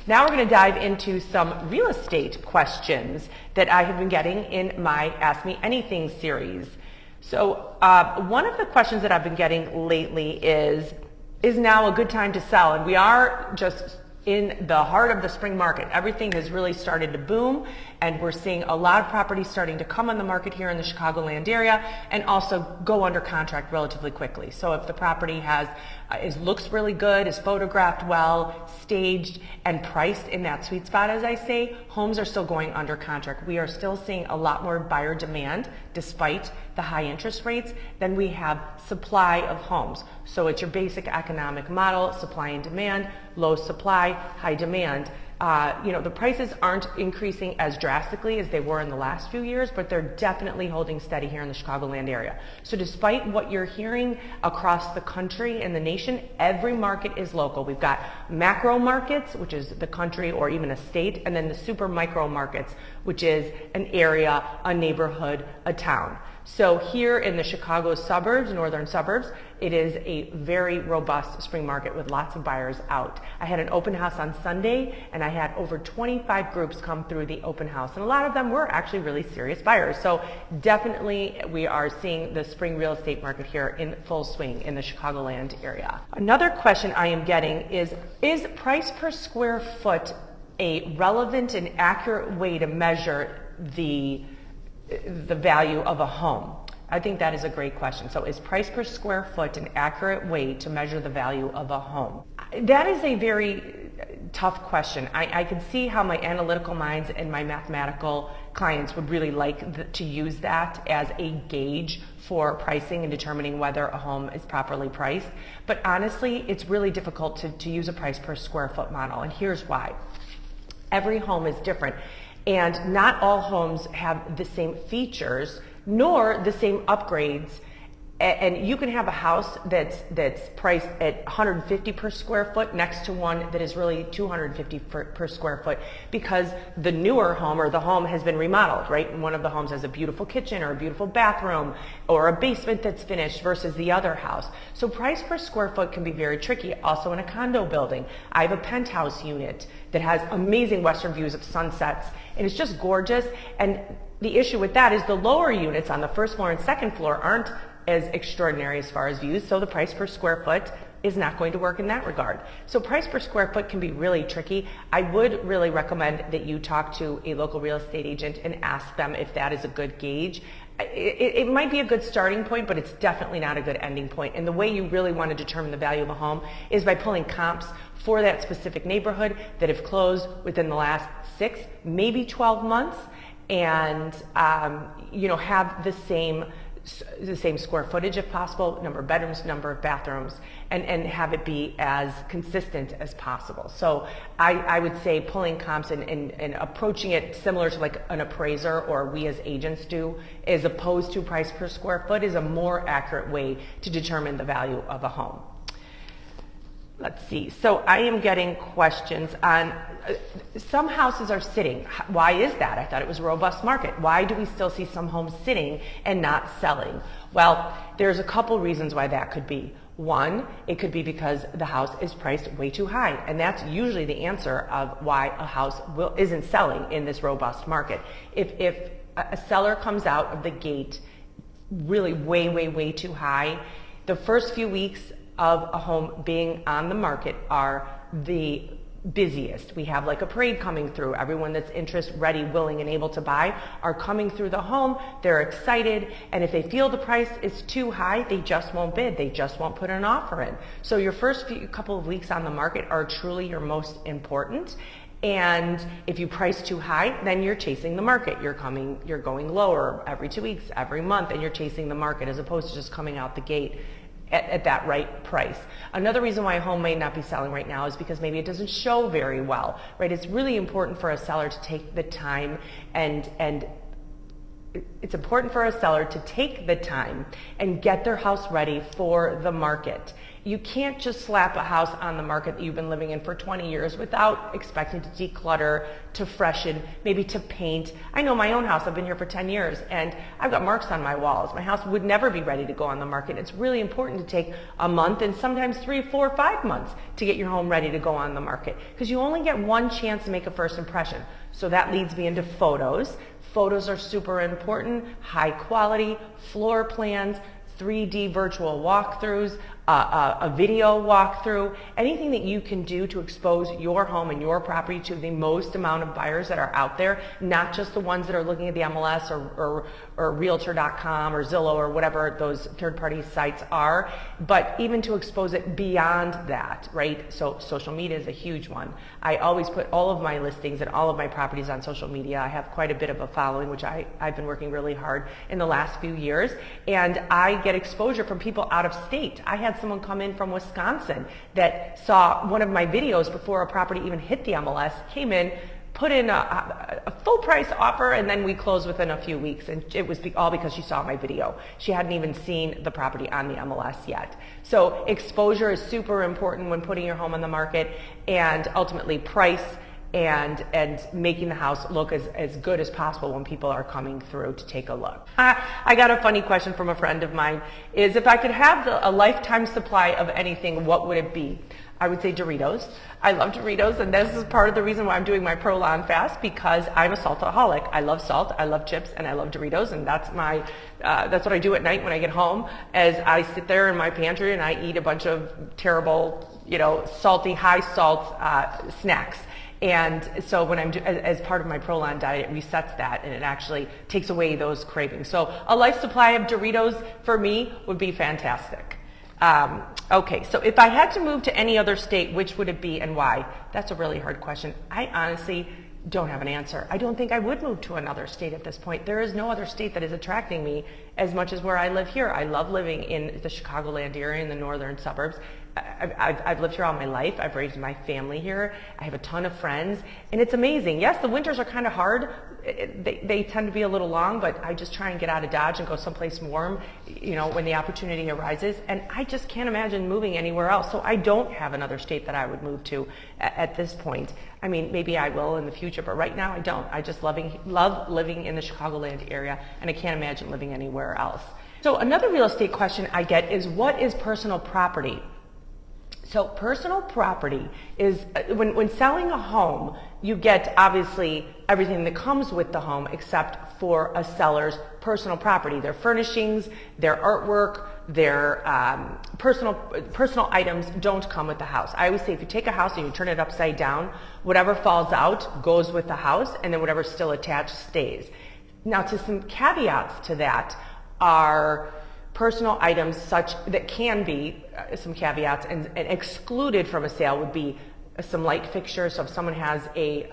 Now we're going to dive into some real estate questions that I have been getting in my Ask Me Anything series. So one of the questions that I've been getting lately is now a good time to sell? And we are just in the heart of the spring market. Everything has really started to boom, and we're seeing a lot of properties starting to come on the market here in the Chicagoland area and also go under contract relatively quickly. So if the property looks really good, is photographed well, staged, and priced in that sweet spot, as I say, homes are still going under contract. We are still seeing a lot more buyer demand despite the high interest rates than we have supply of homes. So it's your basic economic model: supply and demand, low supply, high demand. The prices aren't increasing as drastically as they were in the last few years, but they're definitely holding steady here in the Chicagoland area. So despite what you're hearing across the country and the nation, every market is local. We've got macro markets, which is the country or even a state, and then the super micro markets, which is an area, a neighborhood, a town. So here in the Chicago suburbs, northern suburbs, it is a very robust spring market with lots of buyers out. I had an open house on Sunday, and I had over 25 groups come through the open house, and a lot of them were actually really serious buyers. So definitely we are seeing the spring real estate market here in full swing in the Chicagoland area. Another question I am getting is price per square foot a relevant and accurate way to measure the value of a home? I think that is a great question. So is price per square foot an accurate way to measure the value of a home? That is a very tough question. I can see how my analytical minds and my mathematical clients would really like to use that as a gauge for pricing and determining whether a home is properly priced. But honestly, it's really difficult to use a price per square foot model, and here's why. Every home is different. And not all homes have the same features nor the same upgrades. And you can have a house that's priced at $150 per square foot next to one that is really $250 per square foot, because the newer home or the home has been remodeled, right? And one of the homes has a beautiful kitchen or a beautiful bathroom or a basement that's finished versus the other house. So price per square foot can be very tricky. Also in a condo building, I have a penthouse unit that has amazing western views of sunsets, and it's just gorgeous. And the issue with that is the lower units on the first floor and second floor aren't as extraordinary as far as views, so the price per square foot is not going to work in that regard. So price per square foot can be really tricky. I would really recommend that you talk to a local real estate agent and ask them if that is a good gauge. It might be a good starting point, but it's definitely not a good ending point. And the way you really want to determine the value of a home is by pulling comps for that specific neighborhood that have closed within the last 6, maybe 12 months, and have the same square footage if possible, number of bedrooms, number of bathrooms, and have it be as consistent as possible. So I would say pulling comps and approaching it similar to like an appraiser or we as agents do, as opposed to price per square foot, is a more accurate way to determine the value of a home. Let's see. So I am getting questions on some houses are sitting. Why is that? I thought it was a robust market. Why do we still see some homes sitting and not selling? Well, there's a couple reasons why that could be. One, it could be because the house is priced way too high, and that's usually the answer of why a house isn't selling in this robust market. If a seller comes out of the gate really way too high, the first few weeks of a home being on the market are the busiest. We have like a parade coming through. Everyone that's interested, ready, willing, and able to buy are coming through the home. They're excited, and if they feel the price is too high, they just won't bid. They just won't put an offer in. So your first couple of weeks on the market are truly your most important. And if you price too high, then you're chasing the market. You're going lower every 2 weeks, every month, and you're chasing the market as opposed to just coming out the gate at that right price. Another reason why a home may not be selling right now is because maybe it doesn't show very well, right? It's really important for a seller to take the time and it's important for a seller to take the time and get their house ready for the market. You can't just slap a house on the market that you've been living in for 20 years without expecting to declutter, to freshen, maybe to paint. I know my own house, I've been here for 10 years and I've got marks on my walls. My house would never be ready to go on the market. It's really important to take a month and sometimes 3, 4, 5 months to get your home ready to go on the market, because you only get one chance to make a first impression. So that leads me into photos. Photos are super important, high quality, floor plans, 3D virtual walkthroughs, a video walkthrough, anything that you can do to expose your home and your property to the most amount of buyers that are out there, not just the ones that are looking at the MLS or Realtor.com or Zillow or whatever those third-party sites are, but even to expose it beyond that, right? So social media is a huge one. I always put all of my listings and all of my properties on social media. I have quite a bit of a following, which I've been working really hard in the last few years, and I get exposure from people out of state. I had someone come in from Wisconsin that saw one of my videos before a property even hit the MLS, came in, put in a full price offer, and then we closed within a few weeks, and it was all because she saw my video. She hadn't even seen the property on the MLS yet. So exposure is super important when putting your home on the market, and ultimately price and making the house look as good as possible when people are coming through to take a look. I got a funny question from a friend of mine, is if I could have a lifetime supply of anything, what would it be? I would say Doritos. I love Doritos, and this is part of the reason why I'm doing my Pro-Lawn fast, because I'm a saltaholic. I love salt, I love chips, and I love Doritos, and that's what I do at night when I get home, as I sit there in my pantry and I eat a bunch of terrible, salty, high salt snacks. And so when as part of my Pro-Lawn diet, it resets that, and it actually takes away those cravings. So a life supply of Doritos for me would be fantastic. Okay, so if I had to move to any other state, which would it be and why? That's a really hard question. I honestly don't have an answer. I don't think I would move to another state at this point. There is no other state that is attracting me as much as where I live here. I love living in the Chicagoland area in the northern suburbs. I've lived here all my life. I've raised my family here. I have a ton of friends, and it's amazing. Yes, the winters are kind of hard. They tend to be a little long, but I just try and get out of Dodge and go someplace warm, when the opportunity arises. And I just can't imagine moving anywhere else. So I don't have another state that I would move to at this point. I mean, maybe I will in the future, but right now I don't. I just love living in the Chicagoland area, and I can't imagine living anywhere else. So another real estate question I get is, what is personal property? So personal property is, when selling a home, you get obviously everything that comes with the home except for a seller's personal property. Their furnishings, their artwork, their personal items don't come with the house. I always say, if you take a house and you turn it upside down, whatever falls out goes with the house, and then whatever's still attached stays. Now, to some caveats to that are personal items that can be some caveats, and excluded from a sale would be some light fixtures. So if someone has a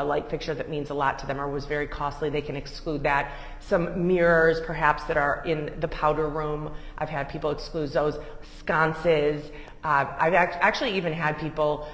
light fixture that means a lot to them or was very costly, they can exclude that. Some mirrors perhaps that are in the powder room, I've had people exclude those. Sconces, I've actually even had people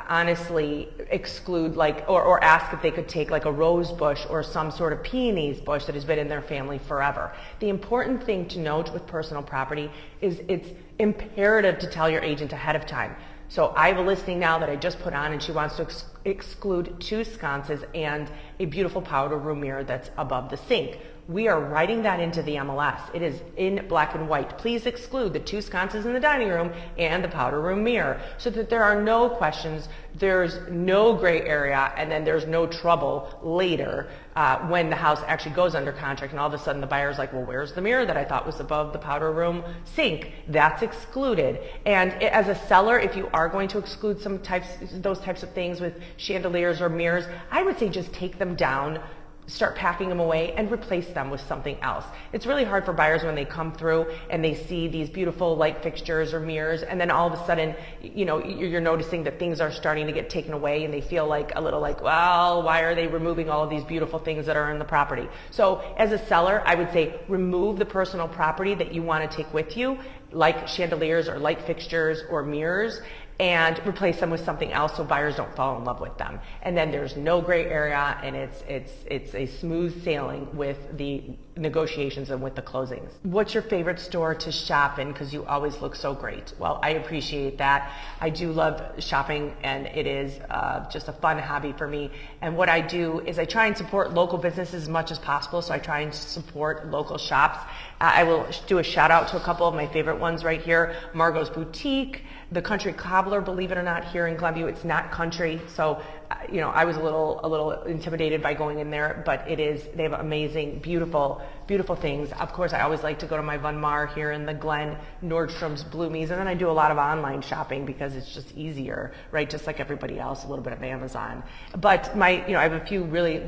honestly exclude or ask if they could take a rose bush or some sort of peonies bush that has been in their family forever. The important thing to note with personal property is it's imperative to tell your agent ahead of time. So I have a listing now that I just put on, and she wants to exclude 2 sconces and a beautiful powder room mirror that's above the sink. We are writing that into the MLS. It is in black and white. Please exclude the 2 sconces in the dining room and the powder room mirror, so that there are no questions, there's no gray area, and then there's no trouble later when the house actually goes under contract and all of a sudden the buyer's like, well, where's the mirror that I thought was above the powder room sink? That's excluded. And as a seller, if you are going to exclude those types of things with chandeliers or mirrors, I would say just take them down, start packing them away, and replace them with something else. It's really hard for buyers when they come through and they see these beautiful light fixtures or mirrors, and then all of a sudden, you're noticing that things are starting to get taken away, and they feel a little well, why are they removing all of these beautiful things that are in the property? So as a seller, I would say remove the personal property that you want to take with you, like chandeliers or light fixtures or mirrors, and replace them with something else so buyers don't fall in love with them. And then there's no gray area, and it's a smooth sailing with the negotiations and with the closings. What's your favorite store to shop in? Because you always look so great. Well, I appreciate that. I do love shopping, and it is just a fun hobby for me. And what I do is I try and support local businesses as much as possible. So I try and support local shops. I will do a shout out to a couple of my favorite ones right here. Margot's Boutique, the Country Cobbler, believe it or not, here in Glenview. It's not country, so I was a little intimidated by going in there, but they have amazing, beautiful things. Of course, I always like to go to my Von Maur here in the Glen, Nordstrom's, Bloomies, and then I do a lot of online shopping because it's just easier, right? Just like everybody else, a little bit of Amazon. But I have a few really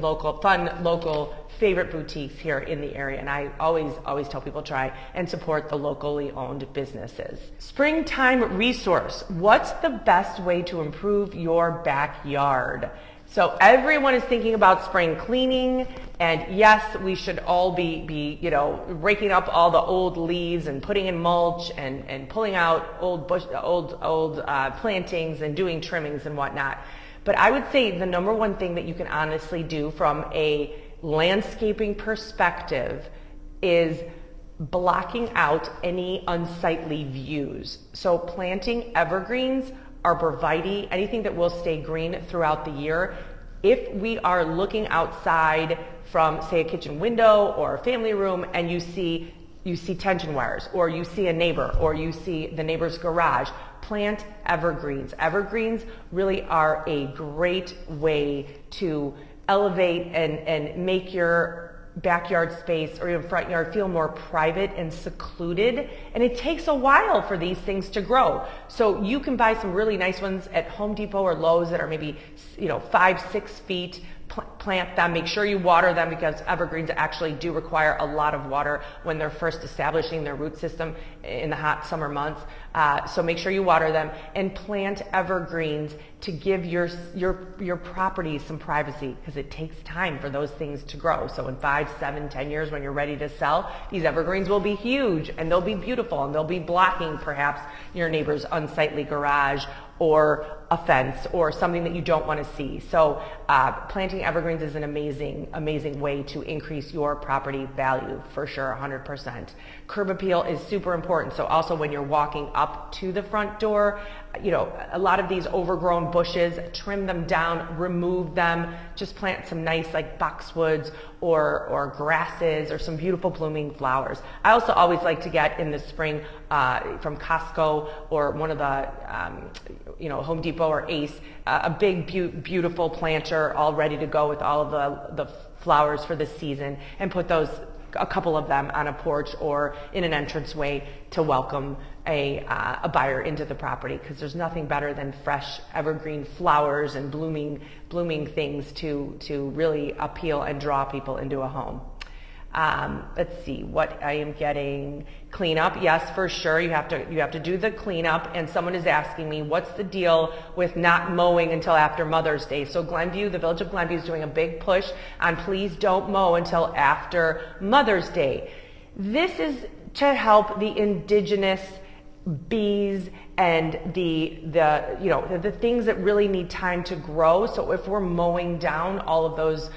fun local favorite boutiques here in the area, and I always tell people try and support the locally owned businesses. Springtime resource. What's the best way to improve your backyard? So everyone is thinking about spring cleaning, and yes, we should all be raking up all the old leaves and putting in mulch and pulling out old plantings and doing trimmings and whatnot. But I would say the number one thing that you can honestly do from a landscaping perspective is blocking out any unsightly views. So planting evergreens, arborvitae, anything that will stay green throughout the year. If we are looking outside from, say, a kitchen window or a family room, and you see tension wires, or you see a neighbor, or you see the neighbor's garage, plant evergreens. Evergreens really are a great way to elevate and make your backyard space or your front yard feel more private and secluded. And it takes a while for these things to grow. So you can buy some really nice ones at Home Depot or Lowe's that are maybe 5-6 feet. Plant them, make sure you water them, because evergreens actually do require a lot of water when they're first establishing their root system in the hot summer months. So make sure you water them, and plant evergreens to give your property some privacy, because it takes time for those things to grow. So in 5, 7, 10 years, when you're ready to sell, these evergreens will be huge and they'll be beautiful, and they'll be blocking perhaps your neighbor's unsightly garage or a fence or something that you don't want to see. So planting evergreens is an amazing way to increase your property value, for sure, 100%. Curb appeal is super important. So also when you're walking up to the front door, a lot of these overgrown bushes, trim them down, remove them, just plant some nice like boxwoods or grasses or some beautiful blooming flowers. I also always like to get in the spring from Costco or one of the Home Depot or Ace, a big beautiful planter all ready to go with all of the flowers for the season, and put a couple of them on a porch or in an entranceway to welcome a buyer into the property, because there's nothing better than fresh evergreen flowers and blooming things to really appeal and draw people into a home. Let's see what I am getting. Cleanup, yes, for sure. You have to do the cleanup. And someone is asking me, what's the deal with not mowing until after Mother's Day? So Glenview, the Village of Glenview, is doing a big push on please don't mow until after Mother's Day. This is to help the indigenous bees and the things that really need time to grow. So if we're mowing down all of those,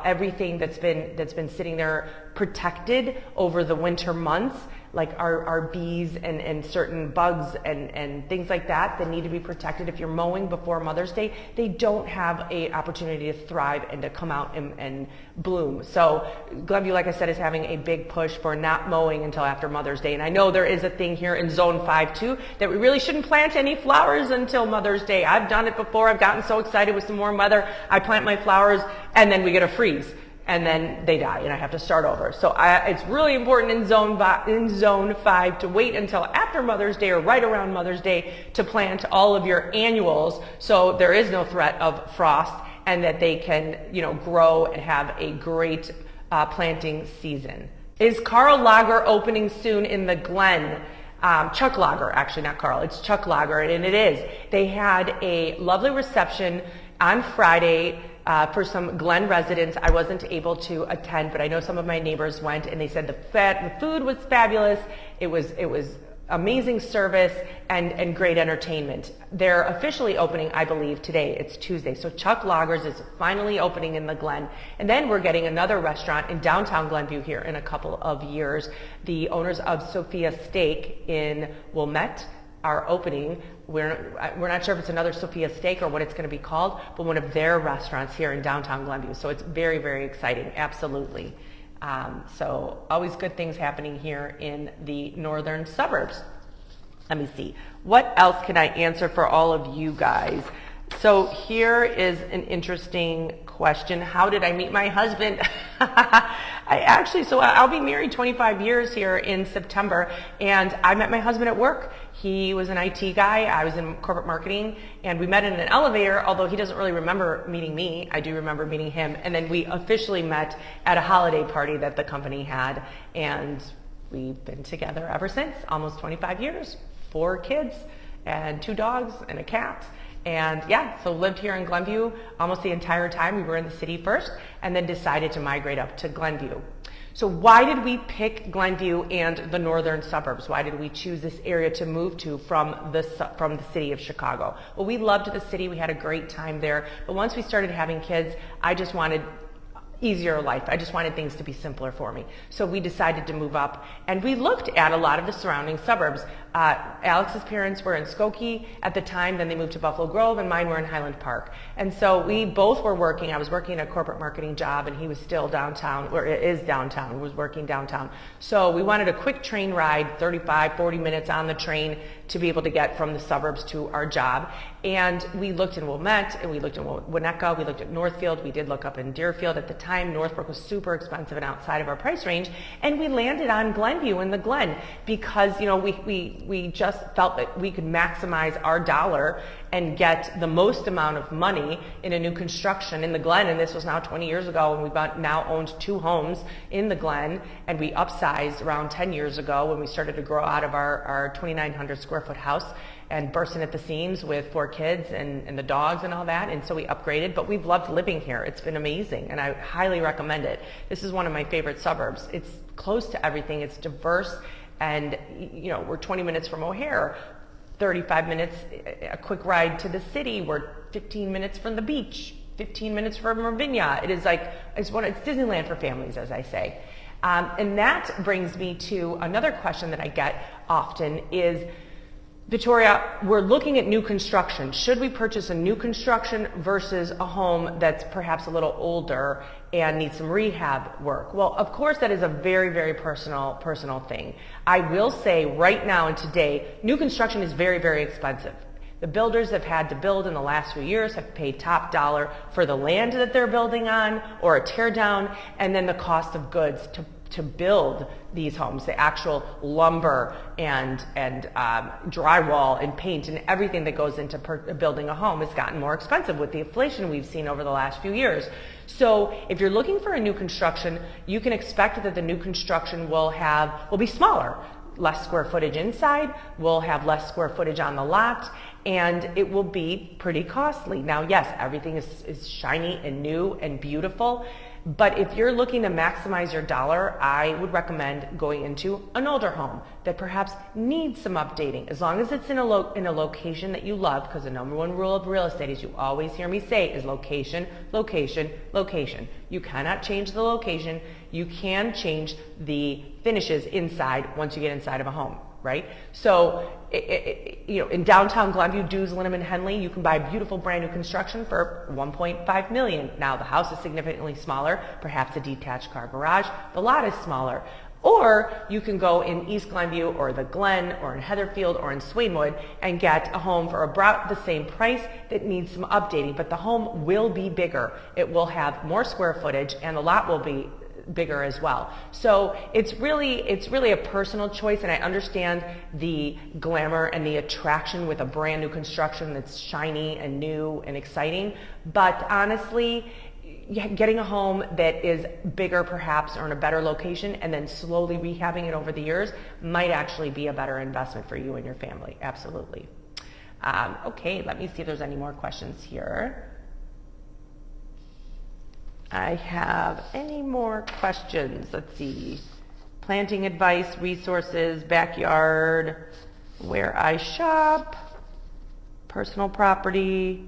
everything that's been sitting there protected over the winter months, like our bees and certain bugs and things like that need to be protected. If you're mowing before Mother's Day, they don't have an opportunity to thrive and to come out and bloom. So Glenview, like I said, is having a big push for not mowing until after Mother's Day. And I know there is a thing here in Zone 5 too, that we really shouldn't plant any flowers until Mother's Day. I've done it before. I've gotten so excited with some warm weather. I plant my flowers and then we get a freeze, and then they die and I have to start over. So it's really important in Zone 5 to wait until after Mother's Day or right around Mother's Day to plant all of your annuals, so there is no threat of frost, and that they can grow and have a great planting season. Is Karl Lager opening soon in the Glen? Chuck Lager, actually, not Carl, it's Chuck Lager, and it is. They had a lovely reception on Friday for some Glen residents. I wasn't able to attend, but I know some of my neighbors went, and they said the food was fabulous. It was amazing service and great entertainment. They're officially opening, I believe, today. It's Tuesday. So Chuck Loggers is finally opening in the Glen. And then we're getting another restaurant in downtown Glenview here in a couple of years. The owners of Sophia Steak in Wilmette are opening. We're not sure if it's another Sophia Steak or what it's going to be called, but one of their restaurants here in downtown Glenview. So it's very, very exciting. Absolutely. So always good things happening here in the northern suburbs. Let me see. What else can I answer for all of you guys? So here is an interesting question. How did I meet my husband? I'll be married 25 years here in September, and I met my husband at work. He was an IT guy, I was in corporate marketing, and we met in an elevator, although he doesn't really remember meeting me. I do remember meeting him, and then we officially met at a holiday party that the company had, and we've been together ever since, almost 25 years, 4 kids, and 2 dogs, and a cat. And yeah, so lived here in Glenview almost the entire time. We were in the city first and then decided to migrate up to Glenview. So why did we pick Glenview and the northern suburbs? Why did we choose this area to move to from the city of Chicago? Well, we loved the city. We had a great time there. But once we started having kids, I just wanted easier life. I just wanted things to be simpler for me. So we decided to move up, and we looked at a lot of the surrounding suburbs. Alex's parents were in Skokie at the time, then they moved to Buffalo Grove, and mine were in Highland Park. And so we both were working. I was working a corporate marketing job, and he was still downtown, or is downtown, was working downtown. So we wanted a quick train ride, 35, 40 minutes on the train to be able to get from the suburbs to our job. And we looked in Wilmette, and we looked in Winnetka, we looked at Northfield, we did look up in Deerfield. At the time, Northbrook was super expensive and outside of our price range, and we landed on Glenview in the Glen because, you know, we just felt that we could maximize our dollar and get the most amount of money in a new construction in the Glen. And this was now 20 years ago, and we've now owned 2 homes in the Glen, and we upsized around 10 years ago when we started to grow out of our 2,900 square foot house and bursting at the seams with 4 kids and the dogs and all that. And so we upgraded, but we've loved living here. It's been amazing, and I highly recommend it. This is one of my favorite suburbs. It's close to everything. It's diverse, and you know, we're 20 minutes from O'Hare, 35 minutes, a quick ride to the city. We're 15 minutes from the beach, 15 minutes from Ravinia. It is like, it's Disneyland for families, as I say. And that brings me to another question that I get often is, Vittoria, we're looking at new construction. Should we purchase a new construction versus a home that's perhaps a little older and needs some rehab work? Well, of course, that is a very, very personal thing. I will say right now and today, new construction is very, very expensive. The builders have had to build in the last few years, have paid top dollar for the land that they're building on or a tear down, and then the cost of goods to build these homes, the actual lumber and drywall and paint and everything that goes into building a home has gotten more expensive with the inflation we've seen over the last few years. So if you're looking for a new construction, you can expect that the new construction will be smaller, less square footage inside, will have less square footage on the lot, and it will be pretty costly. Now, yes, everything is shiny and new and beautiful, but if you're looking to maximize your dollar, I would recommend going into an older home that perhaps needs some updating. As long as it's in a location that you love, because the number one rule of real estate, as you always hear me say, is location, location, location. You cannot change the location. You can change the finishes inside once you get inside of a home, right? So, you know, in downtown Glenview, Dews, Linham, and Henley, you can buy beautiful brand new construction for $1.5 million. Now, the house is significantly smaller, perhaps a detached car garage. The lot is smaller. Or you can go in East Glenview or the Glen or in Heatherfield or in Swainwood and get a home for about the same price that needs some updating, but the home will be bigger. It will have more square footage, and the lot will be bigger as well. So it's really a personal choice, and I understand the glamour and the attraction with a brand new construction that's shiny and new and exciting, but honestly, getting a home that is bigger perhaps or in a better location and then slowly rehabbing it over the years might actually be a better investment for you and your family. Absolutely. Okay, let me see if there's any more questions here. I have any more questions? Let's see. Planting advice, resources, backyard. where I shop, personal property.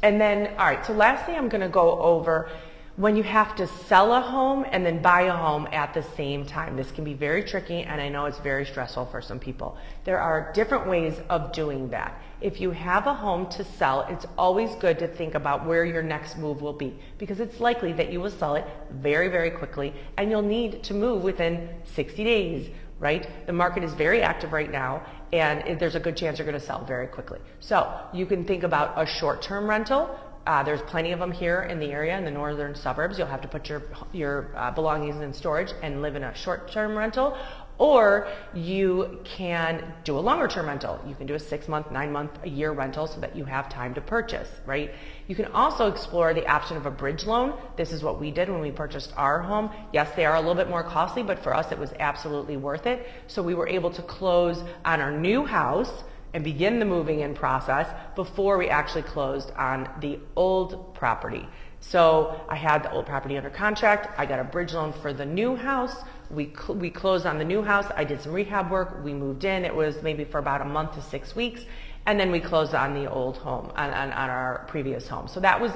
And then, all right, so lastly, I'm going to go over when you have to sell a home and then buy a home at the same time. This can be very tricky, and I know it's very stressful for some people. There are different ways of doing that. If you have a home to sell, it's always good to think about where your next move will be, because it's likely that you will sell it very, very quickly, and you'll need to move within 60 days, right? The market is very active right now, and there's a good chance you're going to sell very quickly. So you can think about a short-term rental. There's plenty of them here in the area, in the northern suburbs. You'll have to put your belongings in storage and live in a short-term rental, or you can do a longer-term rental. You can do a 6-month, 9-month, a year rental so that you have time to purchase, right? You can also explore the option of a bridge loan. This is what we did when we purchased our home. Yes, they are a little bit more costly, but for us it was absolutely worth it. So we were able to close on our new house and begin the moving in process before we actually closed on the old property. So I had the old property under contract. I got a bridge loan for the new house. We closed on the new house. I did some rehab work. We moved in. It was maybe for about a month to 6 weeks. And then we closed on the old home, on our previous home. So that was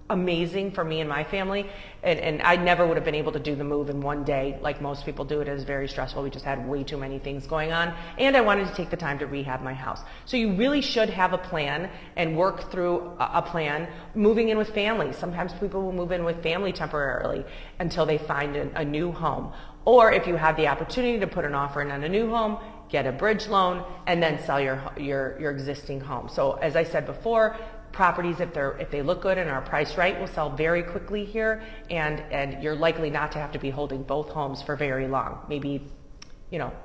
amazing for me and my family, and I never would have been able to do the move in one day like most people do. It is very stressful. We just had way too many things going on, and I wanted to take the time to rehab my house. So you really should have a plan and work through a plan. Moving in with family, sometimes people will move in with family temporarily until they find a new home. Or if you have the opportunity to put an offer in on a new home, get a bridge loan, and then sell your existing home. So as I said before, properties, if they look good and are priced right, will sell very quickly here, and you're likely not to have to be holding both homes for very long, maybe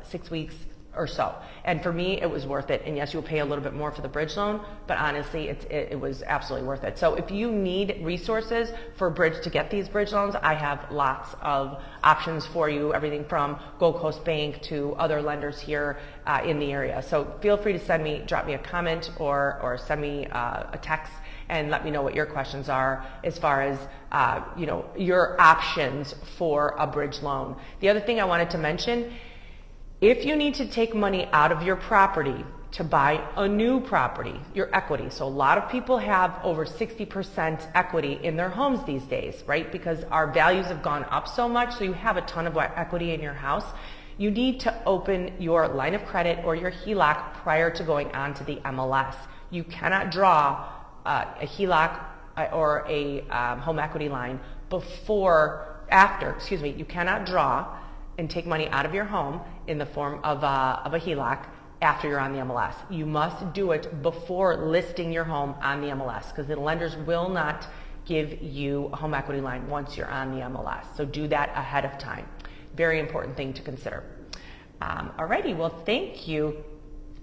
6 weeks or so. And for me, it was worth it. And yes, you'll pay a little bit more for the bridge loan, but honestly, it was absolutely worth it. So if you need resources for bridge to get these bridge loans, I have lots of options for you, everything from Gold Coast Bank to other lenders here in the area. So feel free to drop me a comment or send me a text and let me know what your questions are as far as your options for a bridge loan. The other thing I wanted to mention, if you need to take money out of your property to buy a new property, your equity. So a lot of people have over 60% equity in their homes these days, right? Because our values have gone up so much, so you have a ton of equity in your house. You need to open your line of credit or your HELOC prior to going on to the MLS. You cannot draw a HELOC or a home equity line you cannot draw and take money out of your home in the form of a HELOC after you're on the MLS. You must do it before listing your home on the MLS, because the lenders will not give you a home equity line once you're on the MLS. So do that ahead of time. Very important thing to consider. Alrighty, well, thank you.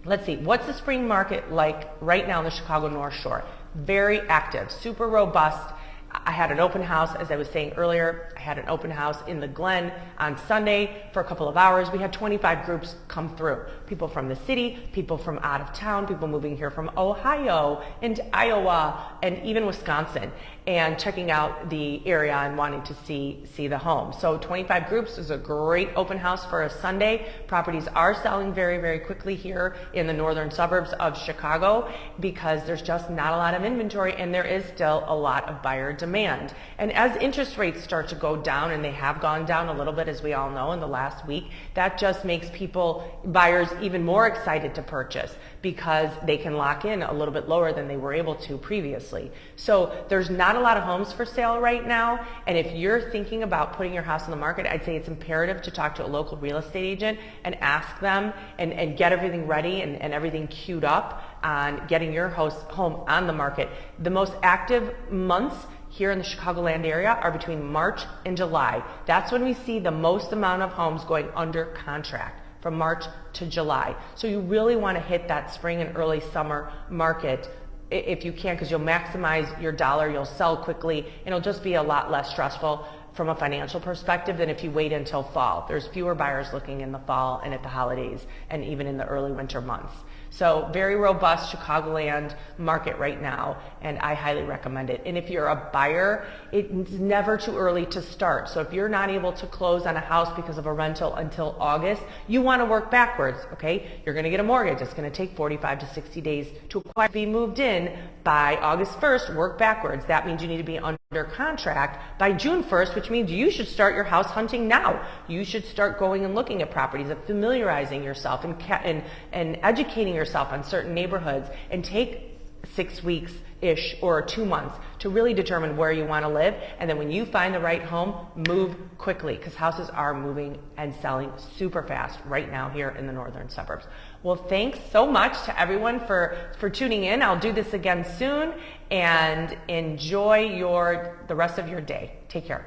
Let's see, what's the spring market like right now in the Chicago North Shore? Very active, super robust. I had an open house, as I was saying earlier. I had an open house in the Glen on Sunday for a couple of hours. We had 25 groups come through. People from the city, people from out of town, people moving here from Ohio and Iowa and even Wisconsin, and checking out the area and wanting to see the home. So 25 groups is a great open house for a Sunday. Properties are selling very, very quickly here in the northern suburbs of Chicago because there's just not a lot of inventory, and there is still a lot of buyer demand. And as interest rates start to go down, and they have gone down a little bit, as we all know, in the last week, that just makes buyers even more excited to purchase because they can lock in a little bit lower than they were able to previously. So there's not a lot of homes for sale right now, and if you're thinking about putting your house on the market, I'd say it's imperative to talk to a local real estate agent and ask them and get everything ready and everything queued up on getting your home on the market. The most active months here in the Chicagoland area are between March and July. That's when we see the most amount of homes going under contract, from March to July. So you really want to hit that spring and early summer market if you can, because you'll maximize your dollar, you'll sell quickly, and it'll just be a lot less stressful from a financial perspective than if you wait until fall. There's fewer buyers looking in the fall and at the holidays and even in the early winter months. So very robust Chicagoland market right now, and I highly recommend it. And if you're a buyer, it's never too early to start. So if you're not able to close on a house because of a rental until August, you want to work backwards, okay? You're going to get a mortgage. It's going to take 45 to 60 days to acquire, be moved in by August 1st, work backwards. That means you need to be under contract by June 1st, which means you should start your house hunting now. You should start going and looking at properties and familiarizing yourself and educating yourself on certain neighborhoods, and take 6 weeks-ish or 2 months to really determine where you want to live. And then when you find the right home, move quickly, because houses are moving and selling super fast right now here in the northern suburbs. Well, thanks so much to everyone for tuning in. I'll do this again soon, and enjoy the rest of your day. Take care.